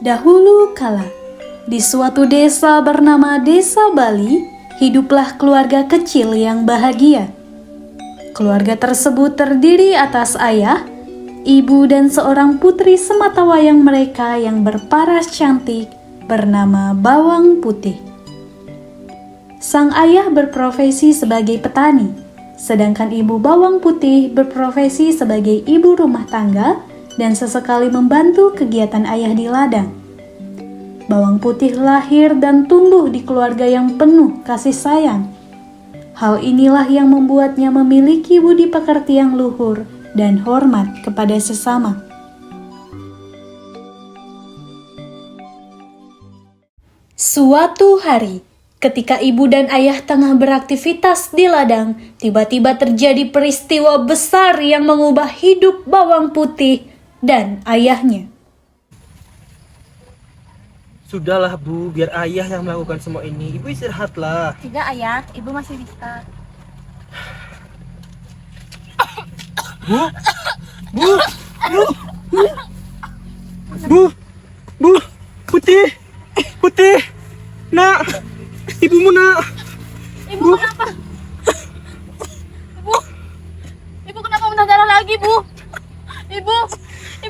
Dahulu kala, di suatu desa bernama Desa Bali, hiduplah keluarga kecil yang bahagia. Keluarga tersebut terdiri atas ayah, ibu, dan seorang putri sematawayang mereka yang berparas cantik bernama Bawang Putih. Sang ayah berprofesi sebagai petani, sedangkan ibu Bawang Putih berprofesi sebagai ibu rumah tangga dan sesekali membantu kegiatan ayah di ladang. Bawang Putih lahir dan tumbuh di keluarga yang penuh kasih sayang. Hal inilah yang membuatnya memiliki budi pekerti yang luhur dan hormat kepada sesama. Suatu hari, ketika ibu dan ayah tengah beraktivitas di ladang, tiba-tiba terjadi peristiwa besar yang mengubah hidup Bawang Putih dan ayahnya. Sudahlah Bu, biar ayah yang melakukan semua ini. Ibu istirahatlah. Tidak ayah, ibu masih bisa. Bu, Bu, Bu, Bu, Bu, Putih, Putih, nak, ibumu nak. Ibu kenapa? Ibu kenapa muntah darah lagi, Bu? Ibu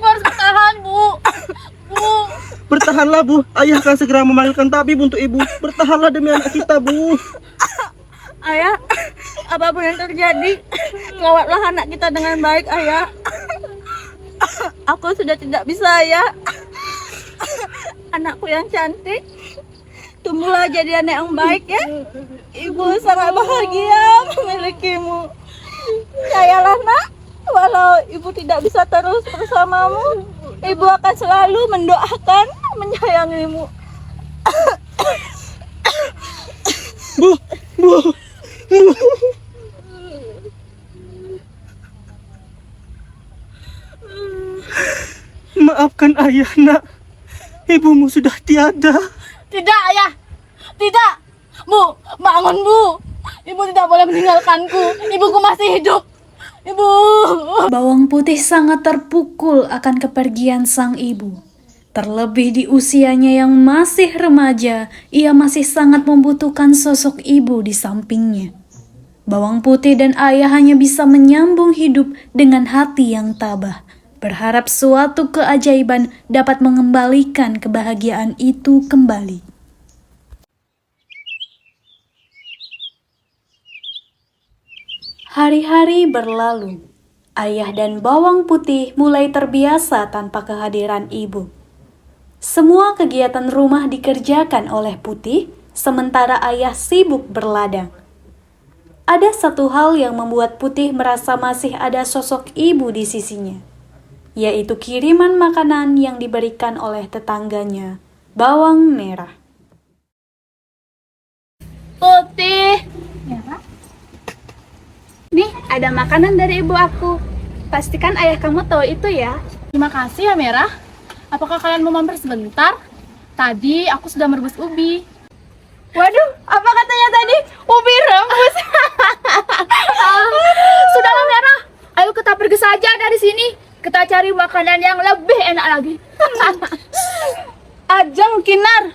harus bertahan, Bu. Bu. Bertahanlah Bu, ayah akan segera memanggilkan tabib untuk ibu. Bertahanlah demi anak kita Bu. Ayah, apapun yang terjadi, rawatlah anak kita dengan baik, Ayah. Aku sudah tidak bisa, Ayah. Anakku yang cantik, tumbuhlah jadi anak yang baik ya. Ibu sangat bahagia memilikimu. Percayalah nak, walau ibu tidak bisa terus bersamamu, ibu akan selalu mendoakan, menyayangimu. Bu, Bu, Bu. Maafkan ayah nak, ibumu sudah tiada. Tidak, Ayah. Tidak. Bu, bangun, Bu. Ibu tidak boleh meninggalkanku. Ibuku masih hidup. Ibu. Bawang Putih sangat terpukul akan kepergian sang ibu. Terlebih di usianya yang masih remaja, ia masih sangat membutuhkan sosok ibu di sampingnya. Bawang Putih dan ayah hanya bisa menyambung hidup dengan hati yang tabah, berharap suatu keajaiban dapat mengembalikan kebahagiaan itu kembali. Hari-hari berlalu. Ayah dan Bawang Putih mulai terbiasa tanpa kehadiran ibu. Semua kegiatan rumah dikerjakan oleh Putih, sementara ayah sibuk berladang. Ada satu hal yang membuat Putih merasa masih ada sosok ibu di sisinya, yaitu kiriman makanan yang diberikan oleh tetangganya, Bawang Merah. Putih. Ya. Nih, ada makanan dari ibu aku. Pastikan ayah kamu tahu itu ya. Terima kasih ya Merah. Apakah kalian mau mampir sebentar? Tadi aku sudah merebus ubi. Waduh, apa katanya tadi? Ubi rebus. Sudahlah Merah, ayo kita pergi saja dari sini. Kita cari makanan yang lebih enak lagi. Ajeng Kinar.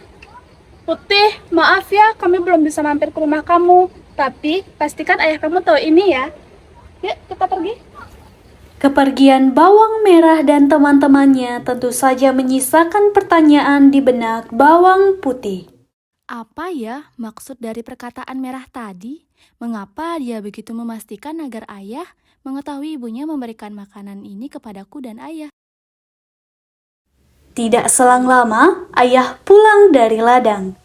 Putih, maaf ya kami belum bisa mampir ke rumah kamu. Tapi pastikan ayah kamu tahu ini ya. Yuk kita pergi. Kepergian Bawang Merah dan teman-temannya tentu saja menyisakan pertanyaan di benak Bawang Putih. Apa ya maksud dari perkataan Merah tadi? Mengapa dia begitu memastikan agar ayah mengetahui ibunya memberikan makanan ini kepadaku dan ayah? Tidak selang lama, ayah pulang dari ladang.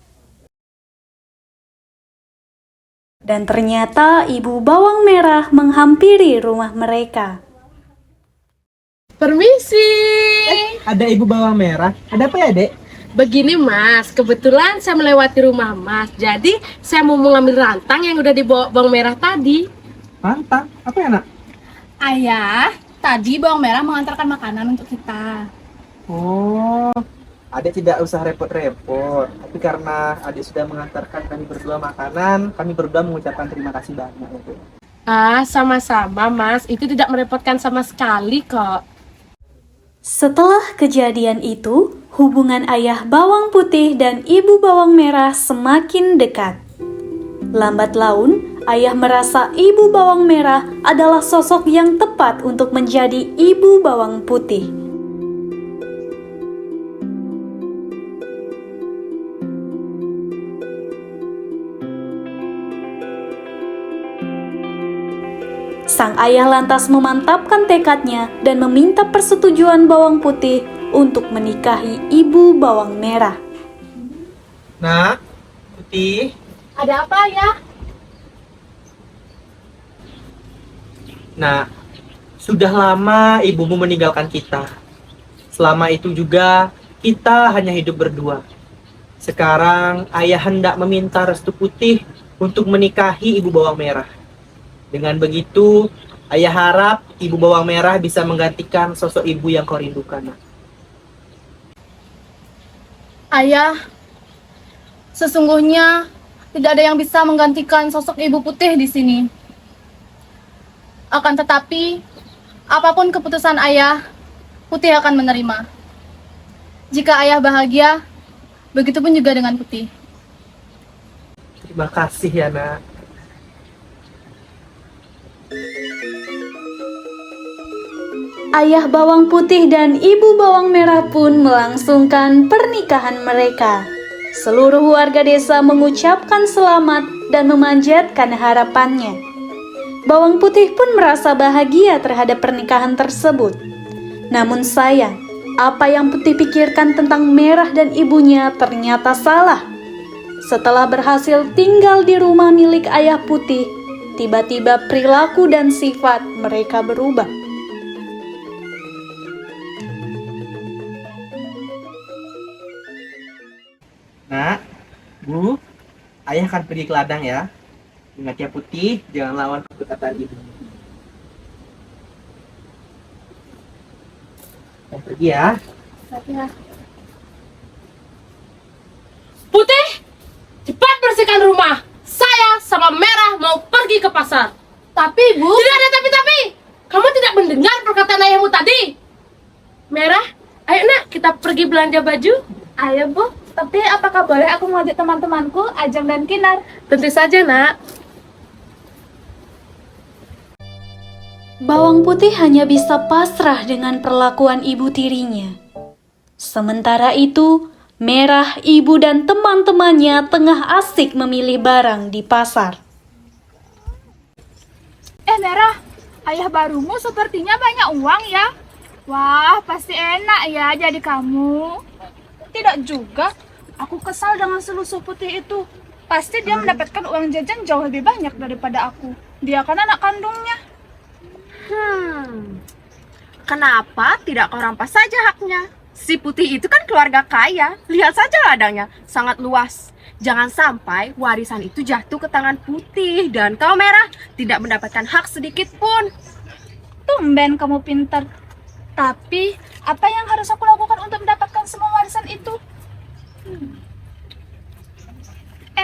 Dan ternyata ibu Bawang Merah menghampiri rumah mereka. Permisi. Ada ibu bawang merah. Ada apa ya dek? Begini Mas, kebetulan saya melewati rumah Mas. Jadi saya mau mengambil rantang yang udah dibawa bawang merah tadi. Rantang? Apa ya nak? Ayah, tadi bawang merah mengantarkan makanan untuk kita. Oh, adek tidak usah repot-repot. Tapi karena adek sudah mengantarkan kami berdua makanan, kami berdua mengucapkan terima kasih banyak ya dek. Ah, sama-sama Mas. Itu tidak merepotkan sama sekali kok. Setelah kejadian itu, hubungan ayah bawang putih dan ibu bawang merah semakin dekat. Lambat laun, ayah merasa ibu bawang merah adalah sosok yang tepat untuk menjadi ibu bawang putih. Sang ayah lantas memantapkan tekadnya dan meminta persetujuan bawang putih untuk menikahi ibu bawang merah. Nak, Putih, Ada apa ya? nah, sudah lama ibumu meninggalkan kita. Selama itu juga kita hanya hidup berdua. Sekarang ayah hendak meminta restu Putih untuk menikahi ibu bawang merah. Dengan begitu, ayah harap ibu bawang merah bisa menggantikan sosok ibu yang kau rindukan. Nak. Ayah, sesungguhnya tidak ada yang bisa menggantikan sosok ibu putih di sini. Akan tetapi, apapun keputusan ayah, putih akan menerima. Jika ayah bahagia, begitupun juga dengan putih. Terima kasih ya, Nak. Ayah bawang putih dan ibu bawang merah pun melangsungkan pernikahan mereka. Seluruh warga desa mengucapkan selamat dan memanjatkan harapannya. Bawang putih pun merasa bahagia terhadap pernikahan tersebut. Namun sayang, apa yang Putih pikirkan tentang Merah dan ibunya ternyata salah. Setelah berhasil tinggal di rumah milik ayah Putih, tiba-tiba perilaku dan sifat mereka berubah. Nak, Bu, ayah akan pergi ke ladang ya. Ingat ya Putih, jangan lawan perkataan ibu. Saya pergi ya. Putih, cepat bersihkan rumah. Saya sama Merah mau pergi ke pasar. Tapi, Bu, Tidak ada tapi-tapi. Kamu tidak mendengar perkataan ayahmu tadi. Merah, ayo nak kita pergi belanja baju. ayo Bu, tapi apakah boleh aku mengajak teman-temanku, Ajeng dan Kinar? Tentu saja nak. Bawang putih hanya bisa pasrah dengan perlakuan ibu tirinya. Sementara itu, Merah, ibu dan teman-temannya tengah asik memilih barang di pasar. Merah, ayah barumu sepertinya banyak uang ya. Wah, pasti enak ya jadi kamu. Tidak juga, aku kesal dengan selusuh putih itu. Pasti dia mendapatkan uang jajan jauh lebih banyak daripada aku. Dia kan anak kandungnya. Kenapa tidak kau rampas saja haknya? Si Putih itu kan keluarga kaya. Lihat saja ladangnya, sangat luas. Jangan sampai warisan itu jatuh ke tangan Putih dan kau Merah tidak mendapatkan hak sedikit pun. Tumben kamu pintar. Tapi, apa yang harus aku lakukan untuk mendapatkan semua warisan itu?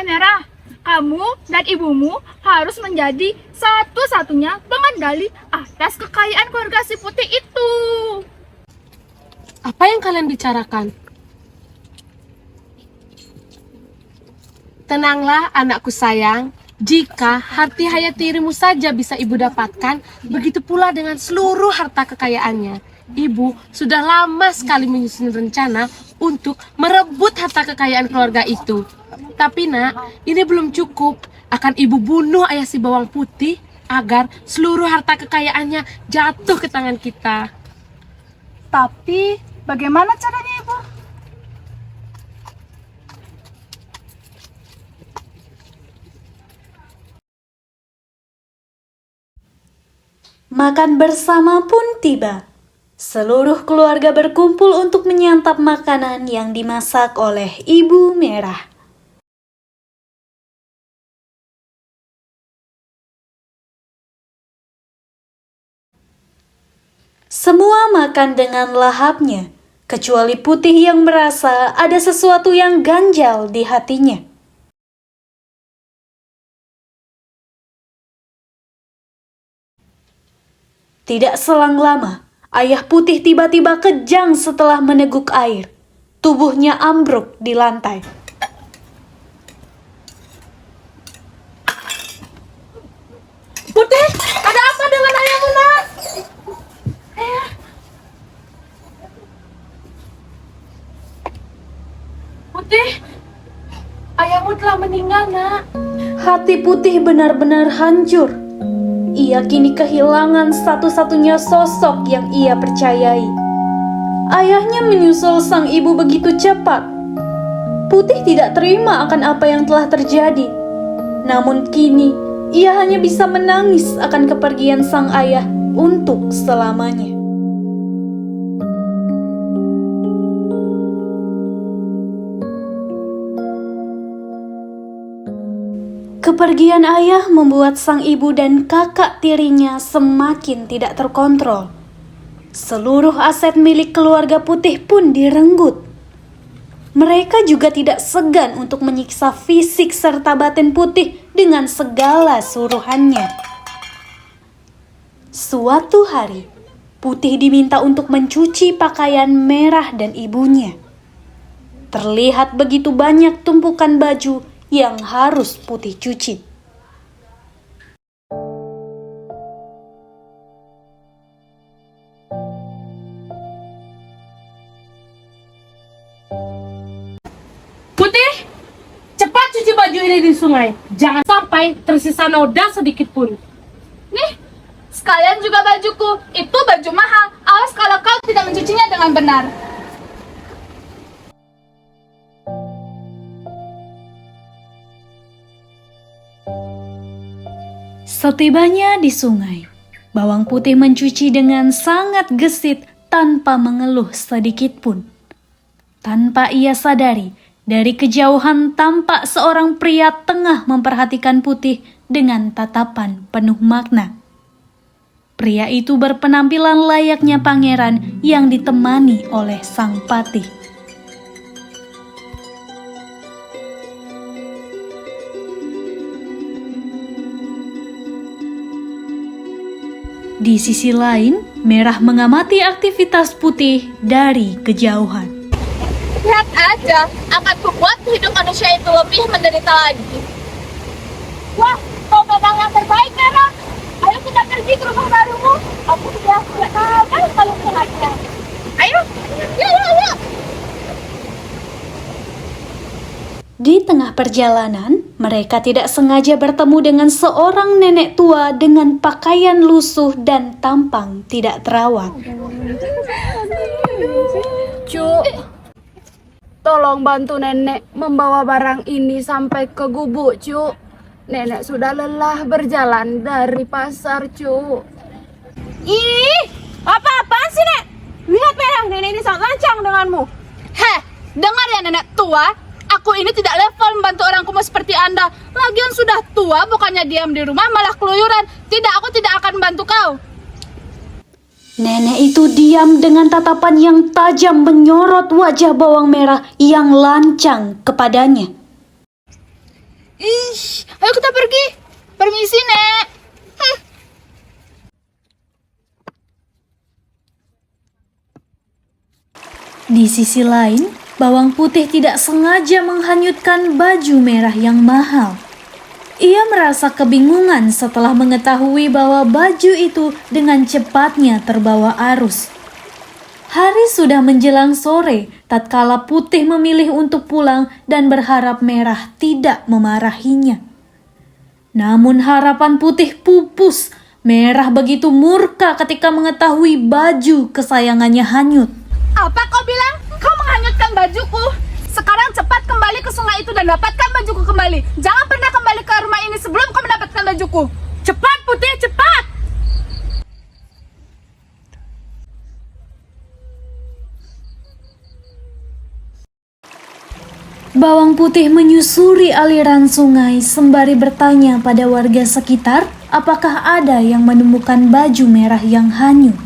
Merah, kamu dan ibumu harus menjadi satu-satunya pengendali atas kekayaan keluarga si Putih itu. Apa yang kalian bicarakan? Tenanglah anakku sayang. Jika harta hayatirimu saja bisa ibu dapatkan, begitu pula dengan seluruh harta kekayaannya. Ibu sudah lama sekali menyusun rencana untuk merebut harta kekayaan keluarga itu. Tapi nak, ini belum cukup. Akan ibu bunuh ayah si bawang putih agar seluruh harta kekayaannya jatuh ke tangan kita. Tapi, bagaimana caranya ibu? Makan bersama pun tiba. Seluruh keluarga berkumpul untuk menyantap makanan yang dimasak oleh Ibu Merah. Semua makan dengan lahapnya, kecuali Putih yang merasa ada sesuatu yang ganjal di hatinya. Tidak selang lama, ayah Putih tiba-tiba kejang setelah meneguk air. Tubuhnya ambruk di lantai. Putih, ada apa dengan ayahmu, nak? Putih, ayahmu telah meninggal, nak. Hati Putih benar-benar hancur. Ia kini kehilangan satu-satunya sosok yang ia percayai. Ayahnya menyusul sang ibu begitu cepat. Putih tidak terima akan apa yang telah terjadi. Namun kini, ia hanya bisa menangis akan kepergian sang ayah untuk selamanya. Kepergian ayah membuat sang ibu dan kakak tirinya semakin tidak terkontrol. Seluruh aset milik keluarga Putih pun direnggut. Mereka juga tidak segan untuk menyiksa fisik serta batin Putih dengan segala suruhannya. Suatu hari, Putih diminta untuk mencuci pakaian Merah dan ibunya. Terlihat begitu banyak tumpukan baju yang harus Putih cuci. Putih, cepat cuci baju ini di sungai. Jangan sampai tersisa noda sedikit pun. Nih, sekalian juga bajuku. Itu baju mahal. Awas kalau kau tidak mencucinya dengan benar. Setibanya di sungai, Bawang Putih mencuci dengan sangat gesit tanpa mengeluh sedikit pun. Tanpa ia sadari, dari kejauhan tampak seorang pria tengah memperhatikan Putih dengan tatapan penuh makna. Pria itu berpenampilan layaknya pangeran yang ditemani oleh sang patih. Di sisi lain, Merah mengamati aktivitas Putih dari kejauhan. Lihat aja, akan membuat hidup manusia itu lebih menderita lagi. Wah, kau memang yang terbaik, Merah. Ayo kita pergi ke rumah barumu. Aku sudah tidak tahan kalau bahagia. Ayo, yuk. Di tengah perjalanan, mereka tidak sengaja bertemu dengan seorang nenek tua dengan pakaian lusuh dan tampang tidak terawat. Cuk, tolong bantu nenek membawa barang ini sampai ke gubuk, Cuk. Nenek sudah lelah berjalan dari pasar, Cuk. Ih, apa-apaan sih, Nek? Lihat, Merah, nenek ini sangat lancang denganmu. Heh, dengar ya nenek tua. Aku ini tidak level membantu orang kumuh seperti Anda. Lagian sudah tua, bukannya diam di rumah malah keluyuran. Tidak, aku tidak akan membantu kau. Nenek itu diam dengan tatapan yang tajam menyorot wajah Bawang Merah yang lancang kepadanya. Ih, ayo kita pergi. Permisi, Nek. Di sisi lain, Bawang Putih tidak sengaja menghanyutkan baju merah yang mahal. Ia merasa kebingungan setelah mengetahui bahwa baju itu dengan cepatnya terbawa arus. Hari sudah menjelang sore, tatkala Putih memilih untuk pulang dan berharap Merah tidak memarahinya. Namun harapan Putih pupus. Merah begitu murka ketika mengetahui baju kesayangannya hanyut. Apa kau bilang? Kau menghanyutkan bajuku. Sekarang cepat kembali ke sungai itu dan dapatkan bajuku kembali. Jangan pernah kembali ke rumah ini sebelum kau mendapatkan bajuku. Cepat, Putih, cepat! Bawang Putih menyusuri aliran sungai sembari bertanya pada warga sekitar apakah ada yang menemukan baju merah yang hanyut.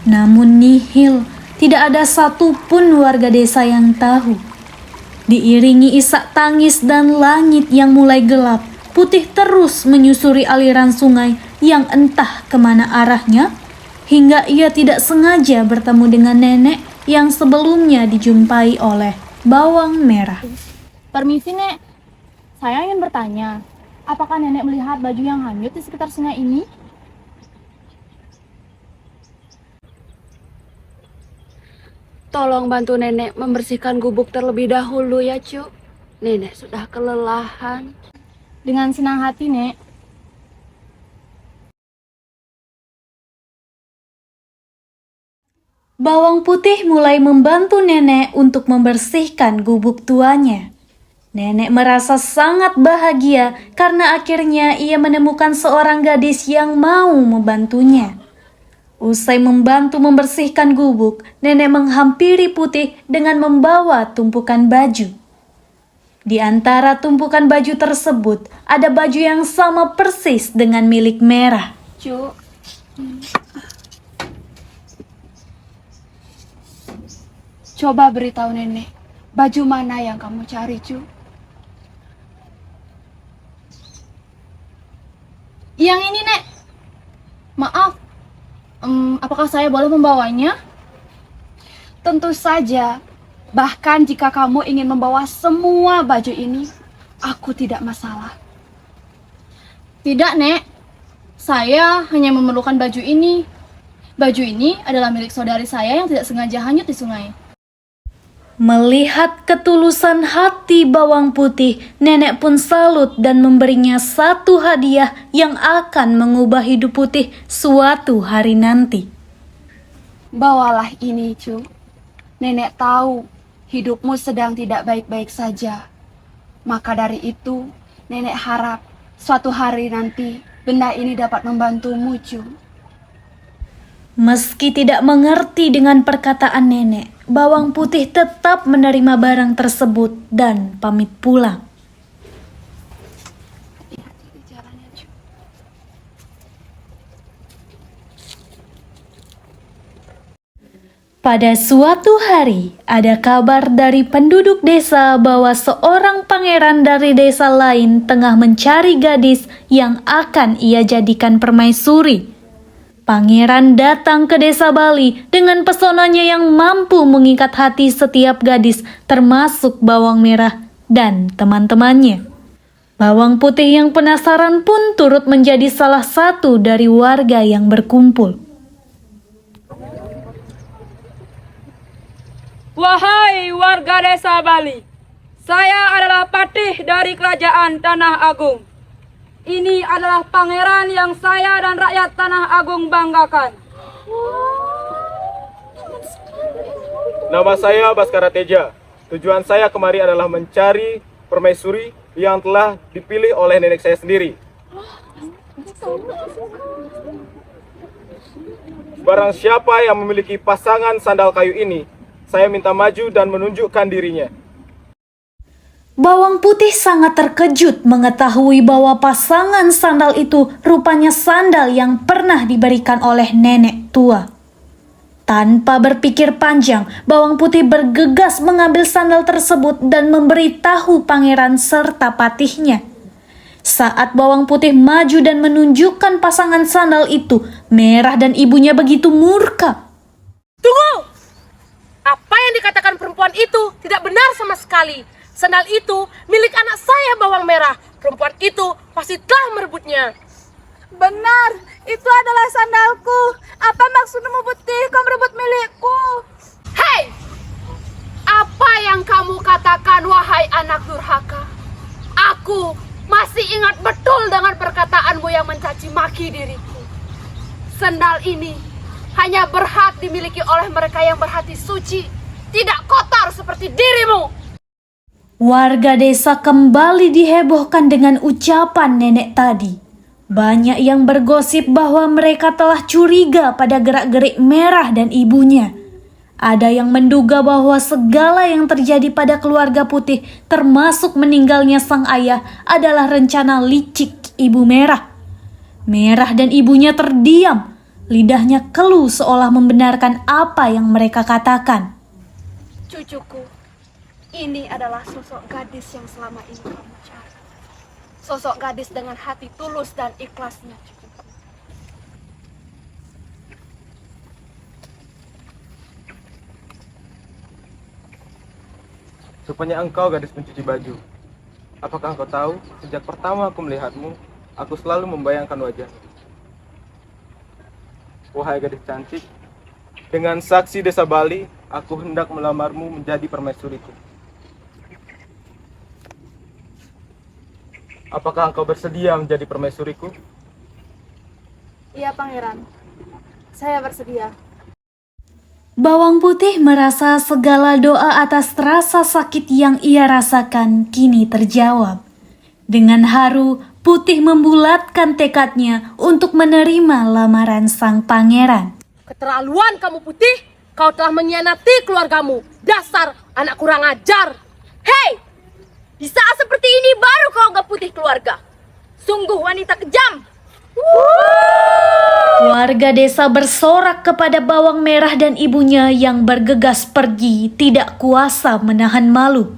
Namun nihil, tidak ada satupun warga desa yang tahu. Diiringi isak tangis dan langit yang mulai gelap, Putih terus menyusuri aliran sungai yang entah kemana arahnya, hingga ia tidak sengaja bertemu dengan nenek yang sebelumnya dijumpai oleh bawang merah. Permisi, Nek. Saya ingin bertanya, apakah Nenek melihat baju yang hanyut di sekitar sungai ini? Tolong bantu nenek membersihkan gubuk terlebih dahulu ya, Cuk. Nenek sudah kelelahan. Dengan senang hati, Nek. Bawang putih mulai membantu nenek untuk membersihkan gubuk tuanya. Nenek merasa sangat bahagia karena akhirnya ia menemukan seorang gadis yang mau membantunya. Usai membantu membersihkan gubuk, nenek menghampiri Putih dengan membawa tumpukan baju. Di antara tumpukan baju tersebut, ada baju yang sama persis dengan milik Merah. Cuk. Coba beritahu nenek, baju mana yang kamu cari, Cuk? Yang ini, Nek. Maaf, apakah saya boleh membawanya? Tentu saja. Bahkan jika kamu ingin membawa semua baju ini, aku tidak masalah. Tidak, Nek. Saya hanya memerlukan baju ini. Baju ini adalah milik saudari saya yang tidak sengaja hanyut di sungai. Melihat ketulusan hati bawang putih, nenek pun salut dan memberinya satu hadiah yang akan mengubah hidup Putih suatu hari nanti. Bawalah ini, Cuk. Nenek tahu hidupmu sedang tidak baik-baik saja. Maka dari itu, nenek harap suatu hari nanti benda ini dapat membantumu, Cuk. Meski tidak mengerti dengan perkataan nenek, bawang putih tetap menerima barang tersebut dan pamit pulang. Pada suatu hari, ada kabar dari penduduk desa bahwa seorang pangeran dari desa lain tengah mencari gadis yang akan ia jadikan permaisuri. Pangeran datang ke desa Bali dengan pesonanya yang mampu mengikat hati setiap gadis, termasuk bawang merah dan teman-temannya. Bawang putih yang penasaran pun turut menjadi salah satu dari warga yang berkumpul. Wahai warga desa Bali, saya adalah patih dari kerajaan Tanah Agung. Ini adalah pangeran yang saya dan rakyat Tanah Agung banggakan. Nama saya Baskara Teja. Tujuan saya kemari adalah mencari permaisuri yang telah dipilih oleh nenek saya sendiri. Barang siapa yang memiliki pasangan sandal kayu ini, saya minta maju dan menunjukkan dirinya. Bawang putih sangat terkejut mengetahui bahwa pasangan sandal itu rupanya sandal yang pernah diberikan oleh nenek tua. Tanpa berpikir panjang, bawang putih bergegas mengambil sandal tersebut dan memberitahu pangeran serta patihnya. Saat bawang putih maju dan menunjukkan pasangan sandal itu, Merah dan ibunya begitu murka. Tunggu! Apa yang dikatakan perempuan itu tidak benar sama sekali. Sandal itu milik anak saya, Bawang Merah. Perempuan itu pasti telah merebutnya. Benar, itu adalah sandalku. Apa maksudmu, Putih? Kau merebut milikku. Hei! Apa yang kamu katakan, wahai anak durhaka? Aku masih ingat betul dengan perkataanmu yang mencaci maki diriku. Sandal ini hanya berhak dimiliki oleh mereka yang berhati suci, tidak kotor seperti dirimu. Warga desa kembali dihebohkan dengan ucapan nenek tadi. Banyak yang bergosip bahwa mereka telah curiga pada gerak-gerik Merah dan ibunya. Ada yang menduga bahwa segala yang terjadi pada keluarga Putih, termasuk meninggalnya sang ayah, adalah rencana licik ibu Merah. Merah dan ibunya terdiam. Lidahnya keluh seolah membenarkan apa yang mereka katakan. Cucuku, ini adalah sosok gadis yang selama ini kamu cari. Sosok gadis dengan hati tulus dan ikhlasnya, cucuku. Rupanya engkau gadis pencuci baju. Apakah engkau tahu, sejak pertama aku melihatmu, aku selalu membayangkan wajahmu. Wahai gadis cantik, dengan saksi desa Bali, aku hendak melamarmu menjadi permaisuriku. Apakah engkau bersedia menjadi permaisuriku? Iya, Pangeran. Saya bersedia. Bawang Putih merasa segala doa atas rasa sakit yang ia rasakan kini terjawab. Dengan haru, Putih membulatkan tekadnya untuk menerima lamaran sang pangeran. Keterlaluan kamu, Putih. Kau telah mengkhianati keluargamu. Dasar anak kurang ajar. Hei! Di saat seperti ini baru kau anggap Putih keluarga. Sungguh wanita kejam. Warga desa bersorak kepada Bawang Merah dan ibunya yang bergegas pergi, tidak kuasa menahan malu.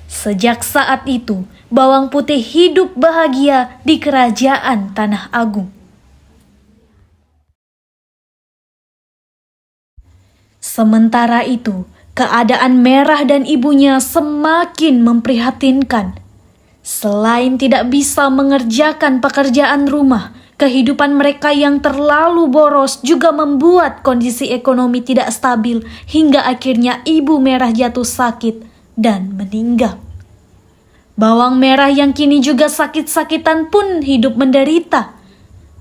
Sejak saat itu, Bawang Putih hidup bahagia di kerajaan Tanah Agung. Sementara itu, keadaan Merah dan ibunya semakin memprihatinkan. Selain tidak bisa mengerjakan pekerjaan rumah, kehidupan mereka yang terlalu boros juga membuat kondisi ekonomi tidak stabil hingga akhirnya Ibu Merah jatuh sakit dan meninggal. Bawang Merah yang kini juga sakit-sakitan pun hidup menderita.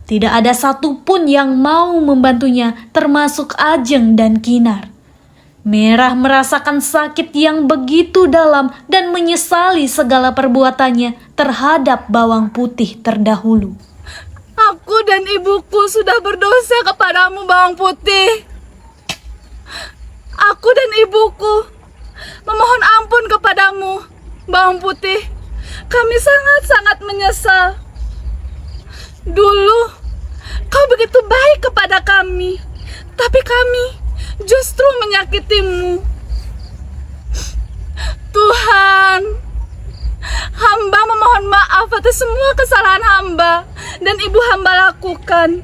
Tidak ada satupun yang mau membantunya, termasuk Ajeng dan Kinar. Merah merasakan sakit yang begitu dalam dan menyesali segala perbuatannya terhadap Bawang Putih terdahulu. Aku dan ibuku sudah berdosa kepadamu, Bawang Putih. Aku dan ibuku memohon ampun kepadamu, Bawang Putih. Kami sangat-sangat menyesal. Dulu kau begitu baik kepada kami, tapi kami justru menyakitimu. Tuhan, hamba memohon maaf atas semua kesalahan hamba dan ibu hamba lakukan.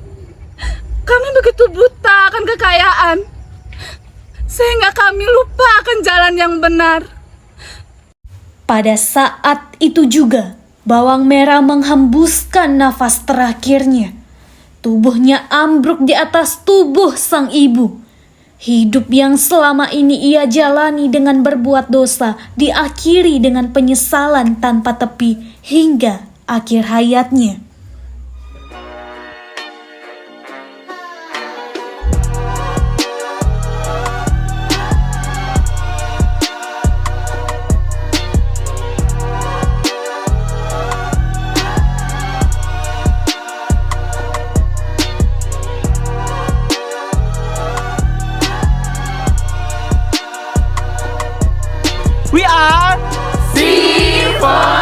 Kami begitu buta akan kekayaan, sehingga kami lupa akan jalan yang benar. Pada saat itu juga, Bawang Merah menghembuskan nafas terakhirnya. Tubuhnya ambruk di atas tubuh sang ibu. Hidup yang selama ini ia jalani dengan berbuat dosa diakhiri dengan penyesalan tanpa tepi hingga akhir hayatnya. We are Siva.